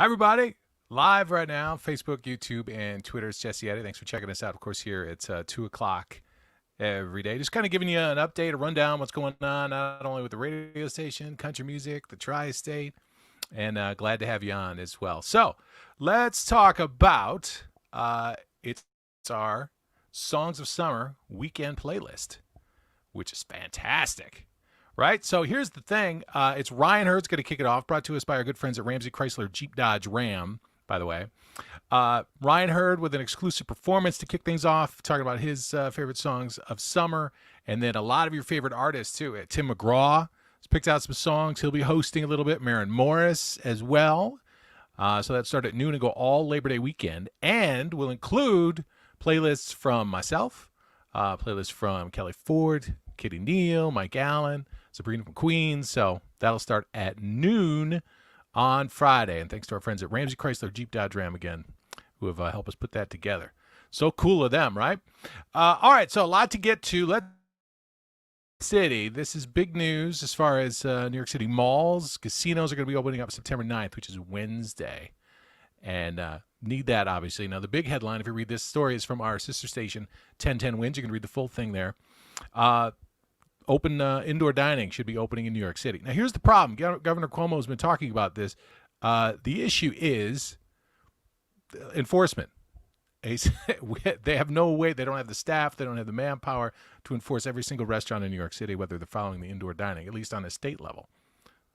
Hi, everybody. Live right now, Facebook, YouTube, and Twitter. It's Jesse Eddy. Thanks for checking us out. Of course, here it's 2 o'clock every day. Just kind of giving you an update, a rundown, what's going on, not only with the radio station, country music, the tri-state, and glad to have you on as well. So let's talk about it's our Songs of Summer weekend playlist, which is fantastic. Right? So here's the thing. It's Ryan Hurd's going to kick it off, brought to us by our good friends at Ramsey Chrysler Jeep Dodge Ram, by the way. Ryan Hurd with an exclusive performance to kick things off, talking about his favorite songs of summer, and then a lot of your favorite artists, too. Tim McGraw has picked out some songs. He'll be hosting a little bit. Maren Morris as well. So that started at noon and go all Labor Day weekend. And will include playlists from myself, playlists from Kelly Ford, Kitty Neal, Mike Allen, Sabrina from Queens. So that'll start at noon on Friday. And thanks to our friends at Ramsey Chrysler Jeep Dodge Ram again, who have helped us put that together. So cool of them, right? All right, so a lot to get to. Let's City. This is big news as far as New York City malls. Casinos are going to be opening up September 9th, which is Wednesday. And need that, obviously. Now, the big headline, if you read this story, is from our sister station, 1010 Wins. You can read the full thing there. Open indoor dining should be opening in New York City. Now, here's the problem. Governor Cuomo has been talking about this. The issue is enforcement. They have no way. They don't have the staff. They don't have the manpower to enforce every single restaurant in New York City, whether they're following the indoor dining, at least on a state level.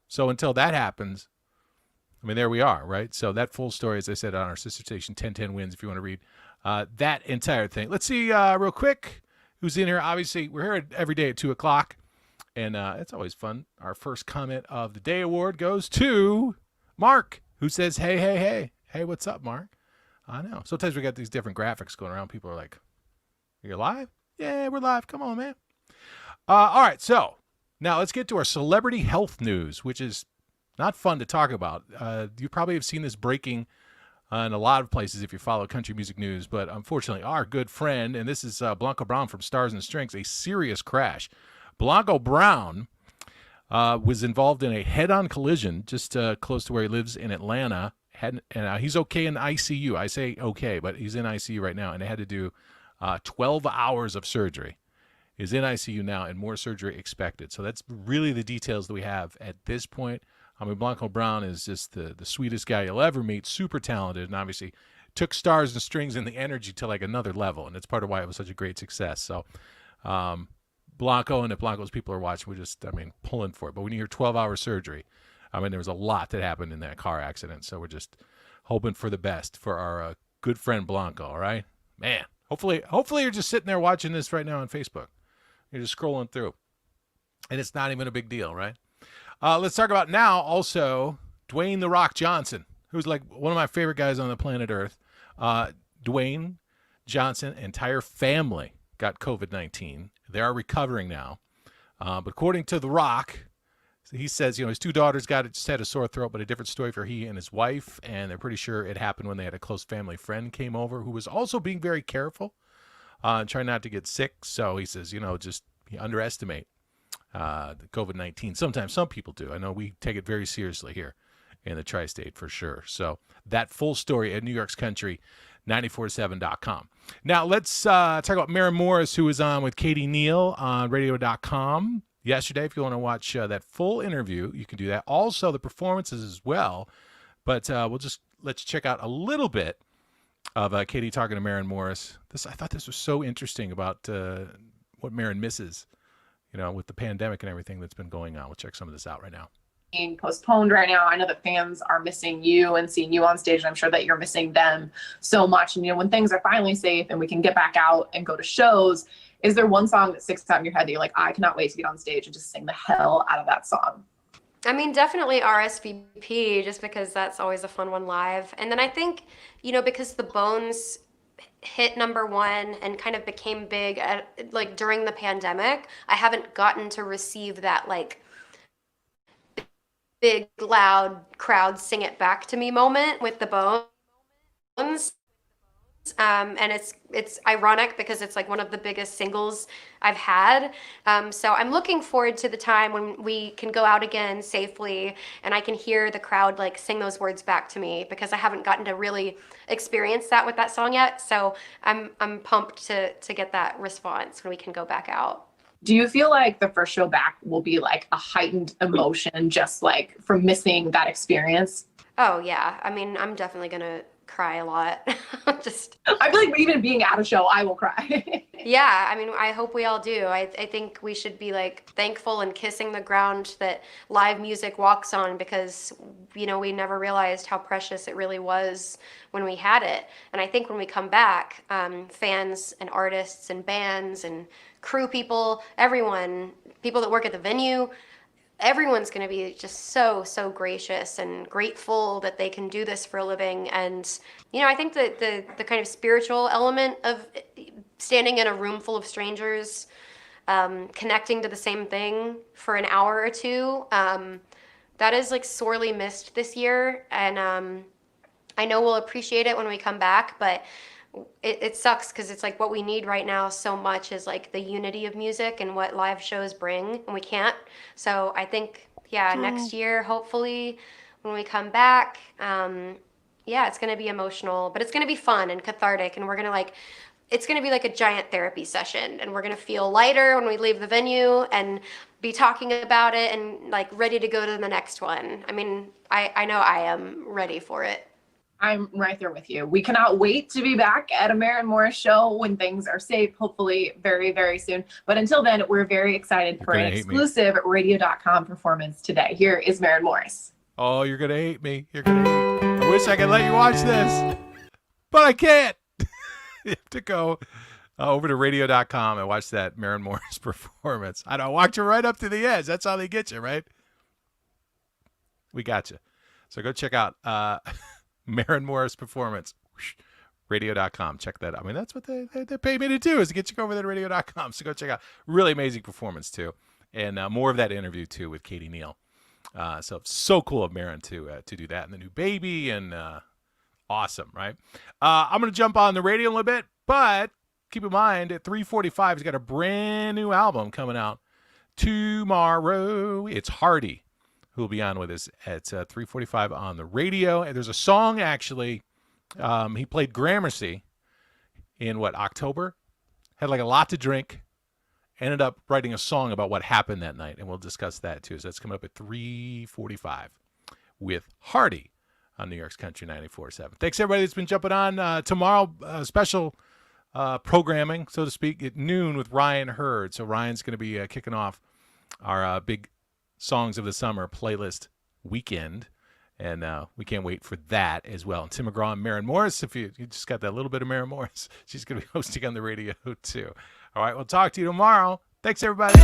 So until that happens, I mean, there we are, right? So that full story, as I said, on our sister station, 1010 Wins, if you want to read that entire thing. Let's see real quick who's in here. Obviously, we're here every day at 2 o'clock, and it's always fun. Our first comment of the day award goes to Mark, who says, hey, hey, hey. Hey, what's up, Mark? I know. Sometimes we got these different graphics going around. People are like, you're live? Yeah, we're live. Come on, man. All right, so now let's get to our celebrity health news, which is not fun to talk about. You probably have seen this breaking in a lot of places if you follow country music news, but unfortunately, our good friend, and this is Blanco Brown from Stars and Strings, a serious crash. Blanco Brown was involved in a head-on collision just close to where he lives in Atlanta. And he's okay in ICU. I say okay, but he's in ICU right now, and they had to do 12 hours of surgery. He's in ICU now, and more surgery expected. So that's really the details that we have at this point. I mean, Blanco Brown is just the sweetest guy you'll ever meet, super talented, and obviously took Stars and Strings and the energy to like another level, and it's part of why it was such a great success. So Blanco, and if Blanco's people are watching, we're just, pulling for it. But when you hear 12-hour surgery, there was a lot that happened in that car accident, so we're just hoping for the best for our good friend Blanco, all right? Man, hopefully you're just sitting there watching this right now on Facebook. You're just scrolling through, and it's not even a big deal, right? Let's talk about now also Dwayne "The Rock" Johnson, who's like one of my favorite guys on the planet Earth. Dwayne Johnson, entire family got COVID-19. They are recovering now. But according to The Rock, he says, his two daughters just had a sore throat, but a different story for he and his wife. And they're pretty sure it happened when they had a close family friend came over who was also being very careful and trying not to get sick. So he says, just you underestimate the COVID-19. Sometimes some people do. I know we take it very seriously here in the tri-state for sure. So that full story at New York's Country, 947.com. Now let's talk about Maren Morris, who was on with Katie Neal on radio.com yesterday. If you want to watch that full interview, you can do that. Also, the performances as well. But let's check out a little bit of Katie talking to Maren Morris. I thought this was so interesting about what Maren misses, with the pandemic and everything that's been going on. We'll check some of this out right now. Being postponed right now. I know that fans are missing you and seeing you on stage, and I'm sure that you're missing them so much. And when things are finally safe and we can get back out and go to shows, is there one song that sticks out in your head that you're like, I cannot wait to get on stage and just sing the hell out of that song? Definitely RSVP, just because that's always a fun one live. And then I think, because the Bones hit #1 and kind of became big during the pandemic, I haven't gotten to receive that big loud crowd sing it back to me moment with the Bones. And it's ironic because it's like one of the biggest singles I've had. So I'm looking forward to the time when we can go out again safely and I can hear the crowd like sing those words back to me, because I haven't gotten to really experience that with that song yet. So I'm pumped to get that response when we can go back out. Do you feel like the first show back will be like a heightened emotion just like from missing that experience? Oh yeah. I mean, I'm definitely gonna cry a lot. Just I feel like even being at a show, I will cry. yeah, I mean, I hope we all do. I think we should be like thankful and kissing the ground that live music walks on, because we never realized how precious it really was when we had it. And I think when we come back, fans and artists and bands and crew people, everyone, people that work at the venue, everyone's going to be just so gracious and grateful that they can do this for a living. And I think that the kind of spiritual element of standing in a room full of strangers, connecting to the same thing for an hour or two, that is like sorely missed this year. And I know we'll appreciate it when we come back, but it sucks because it's like what we need right now so much is like the unity of music and what live shows bring, and we can't. So I think, next year, hopefully, when we come back, it's going to be emotional, but it's going to be fun and cathartic, and it's going to be like a giant therapy session, and we're going to feel lighter when we leave the venue and be talking about it and like ready to go to the next one. I mean, I know I am ready for it. I'm right there with you. We cannot wait to be back at a Maren Morris show when things are safe, hopefully very, very soon. But until then, we're very excited for an exclusive radio.com performance today. Here is Maren Morris. Oh, you're going to hate me. You're going to hate me. I wish I could let you watch this, but I can't. You have to go over to radio.com and watch that Maren Morris performance. I don't walk you right up to the edge. That's how they get you, right? We got you. So go check out Maren Morris performance, radio.com. Check that out. I mean, that's what they pay me to do, is to get you over there to radio.com. So go check out. Really amazing performance too. And more of that interview too with Katie Neal. So cool of Maren to do that. And the new baby, and awesome, right? I'm going to jump on the radio a little bit, but keep in mind at 3:45, he's got a brand new album coming out tomorrow. It's Hardy who will be on with us at 3:45 on the radio. And there's a song, actually, he played Gramercy in, October? Had like a lot to drink. Ended up writing a song about what happened that night, and we'll discuss that too. So that's coming up at 3:45 with Hardy on New York's Country 94.7. Thanks, everybody that's been jumping on. Tomorrow, special programming, so to speak, at noon with Ryan Hurd. So Ryan's going to be kicking off our big Songs of the Summer playlist weekend, and we can't wait for that as well. And Tim McGraw and Maren Morris, if you just got that little bit of Maren Morris, she's going to be hosting on the radio too. All right, we'll talk to you tomorrow. Thanks, everybody.